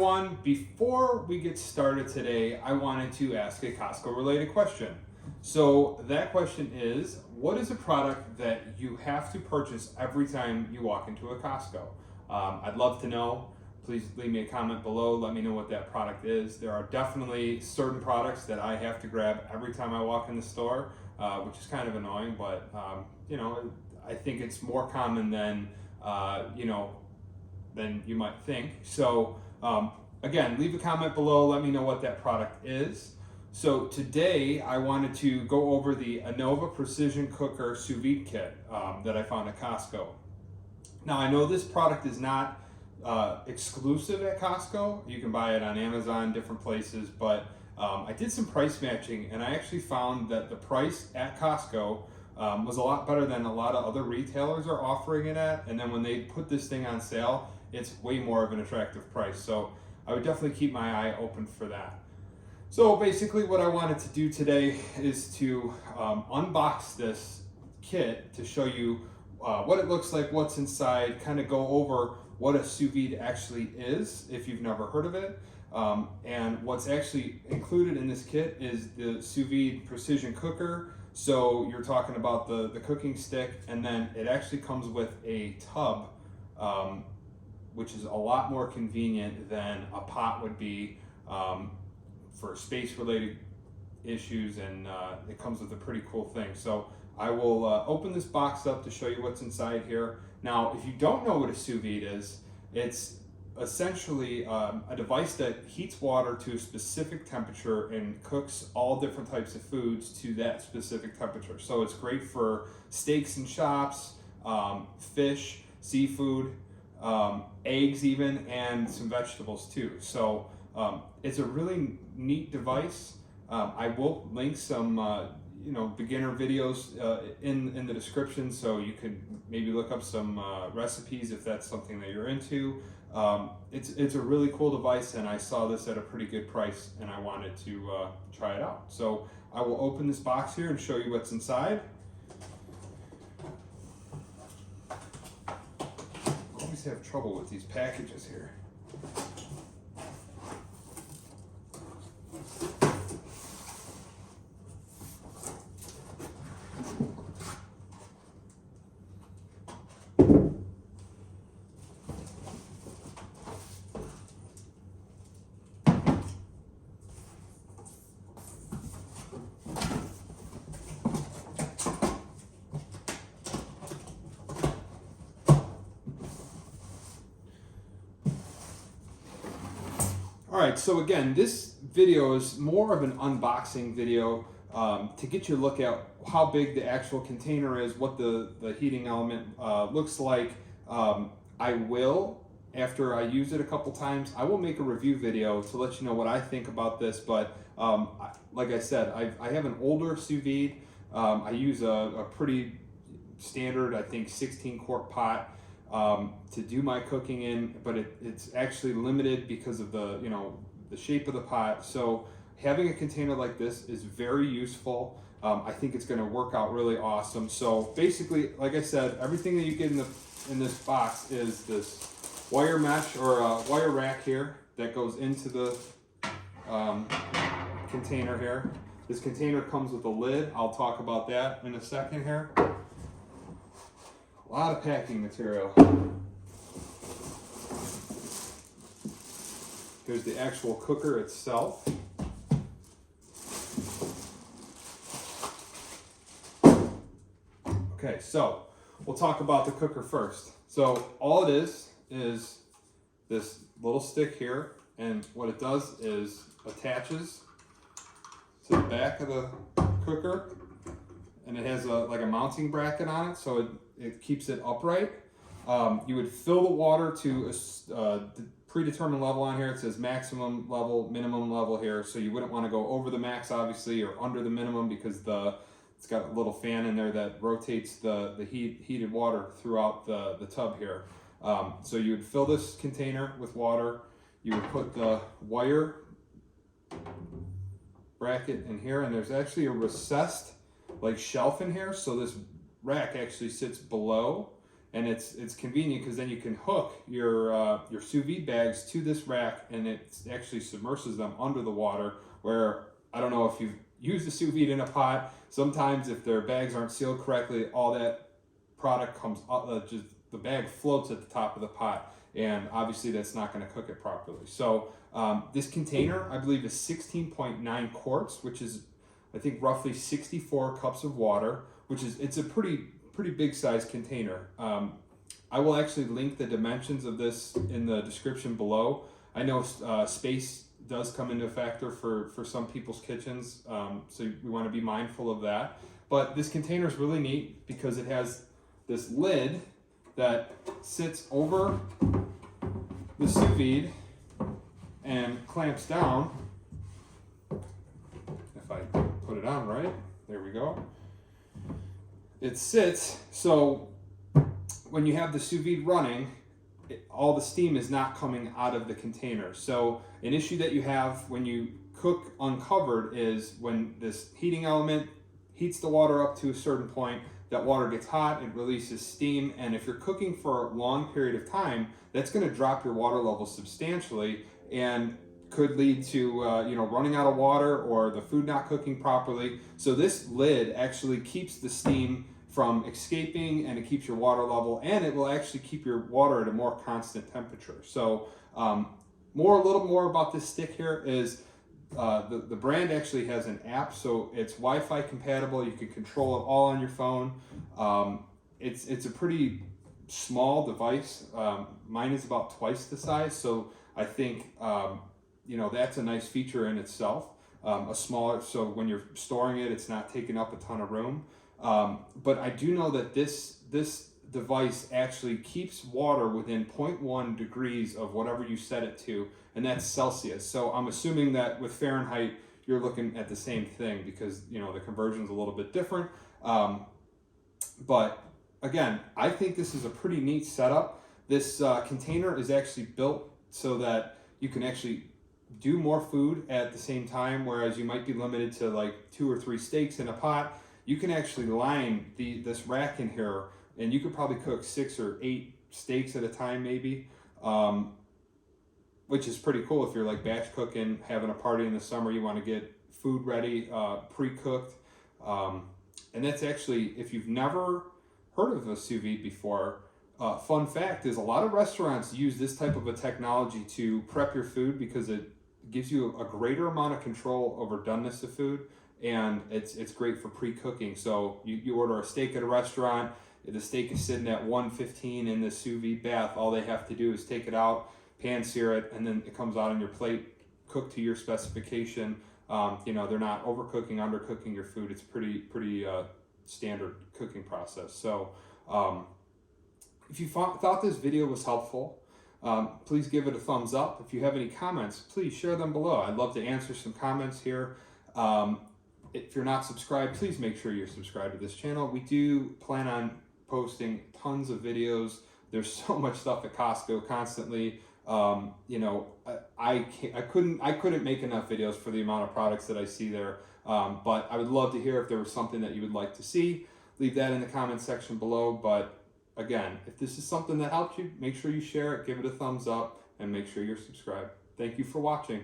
everyone. Before we get started today, I wanted to ask a Costco related question. So that question is, what is a product that you have to purchase every time you walk into a Costco? I'd love to know. Please leave me a comment below. Let me know what that product is. There are definitely certain products that I have to grab every time I walk in the store, which is kind of annoying, but you know, I think it's more common than than you might think. So again, leave a comment below. Let me know what that product is. So today I wanted to go over the Anova Precision Cooker Sous Vide Kit that I found at Costco. Now I know this product is not exclusive at Costco. You can buy it on Amazon, different places, but I did some price matching and I actually found that the price at Costco was a lot better than a lot of other retailers are offering it at. And then when they put this thing on sale, it's way more of an attractive price. So I would definitely keep my eye open for that. So basically what I wanted to do today is to unbox this kit to show you what it looks like, what's inside, kind of go over what a sous vide actually is if you've never heard of it. And what's actually included in this kit is the sous vide precision cooker. So you're talking about the cooking stick, and then it actually comes with a tub, which is a lot more convenient than a pot would be for space related issues, and it comes with a pretty cool thing. So I will open this box up to show you what's inside here. Now, if you don't know what a sous vide is, it's essentially a device that heats water to a specific temperature and cooks all different types of foods to that specific temperature. So it's great for steaks and chops, fish, seafood, eggs even, and some vegetables too. So it's a really neat device. I will link some beginner videos in the description, so you could maybe look up some recipes if that's something that you're into. It's a really cool device, and I saw this at a pretty good price and I wanted to try it out. So I will open this box here and show you what's inside. I always have trouble with these packages here. All right, so again, this video is more of an unboxing video to get you a look at how big the actual container is, what the heating element looks like. I will, after I use it a couple times, I will make a review video to let you know what I think about this. But like I said, I have an older sous vide. I use a pretty standard, I think, 16-quart pot to do my cooking in, but it's actually limited because of the shape of the pot. So having a container like this is very useful. I think it's going to work out really awesome. So basically, like I said, everything that you get in this box is this wire mesh or wire rack here that goes into the container here. This container comes with a lid. I'll talk about that in a second here. A lot of packing material. Here's the actual cooker itself. Okay, so we'll talk about the cooker first. So all it is this little stick here, and what it does is attaches to the back of the cooker, and it has like a mounting bracket on it, so it keeps it upright. You would fill the water to a predetermined level on here. It says maximum level, minimum level here, so you wouldn't want to go over the max, obviously, or under the minimum, because it's got a little fan in there that rotates the heated water throughout the tub here. So you would fill this container with water. You would put the wire bracket in here, and there's actually a recessed like shelf in here, so this rack actually sits below, and it's convenient because then you can hook your sous vide bags to this rack, and it actually submerges them under the water. Where I don't know if you've used a sous vide in a pot. Sometimes if their bags aren't sealed correctly, all that product comes up, just the bag floats at the top of the pot, and obviously that's not going to cook it properly. So this container, I believe, is 16.9 quarts, which is, I think, roughly 64 cups of water, which is, it's a pretty big size container. I will actually link the dimensions of this in the description below. I know space does come into a factor for some people's kitchens, so we want to be mindful of that. But this container is really neat because it has this lid that sits over the sous vide and clamps down. If I put it on right, there we go. It sits, so when you have the sous vide running, all the steam is not coming out of the container. So an issue that you have when you cook uncovered is when this heating element heats the water up to a certain point, that water gets hot, it releases steam, and if you're cooking for a long period of time, that's going to drop your water level substantially and could lead to running out of water or the food not cooking properly. So this lid actually keeps the steam from escaping, and it keeps your water level, and it will actually keep your water at a more constant temperature. So a little more about this stick here is the brand actually has an app, so it's Wi-Fi compatible. You can control it all on your phone. It's a pretty small device. Mine is about twice the size, so I think that's a nice feature in itself. A smaller, so when you're storing it, it's not taking up a ton of room. But I do know that this device actually keeps water within 0.1 degrees of whatever you set it to, and that's Celsius. So I'm assuming that with Fahrenheit, you're looking at the same thing because, the conversion's a little bit different. But again, I think this is a pretty neat setup. This container is actually built so that you can actually do more food at the same time, whereas you might be limited to like 2 or 3 steaks in a pot. You can actually line this rack in here, and you could probably cook 6 or 8 steaks at a time maybe, which is pretty cool if you're like batch cooking, having a party in the summer, you want to get food ready, pre-cooked. And that's actually, if you've never heard of a sous vide before, fun fact is a lot of restaurants use this type of a technology to prep your food because it gives you a greater amount of control over doneness of food, and it's great for pre-cooking. So you order a steak at a restaurant, the steak is sitting at 115 in the sous vide bath. All they have to do is take it out, pan sear it, and then it comes out on your plate, cooked to your specification. They're not overcooking, undercooking your food. It's pretty standard cooking process. So if you thought this video was helpful, please give it a thumbs up. If you have any comments, please share them below. I'd love to answer some comments here. If you're not subscribed, please make sure you're subscribed to this channel. We do plan on posting tons of videos. There's so much stuff at Costco constantly. I couldn't make enough videos for the amount of products that I see there. But I would love to hear if there was something that you would like to see. Leave that in the comment section below. But again, if this is something that helped you, make sure you share it, give it a thumbs up, and make sure you're subscribed. Thank you for watching.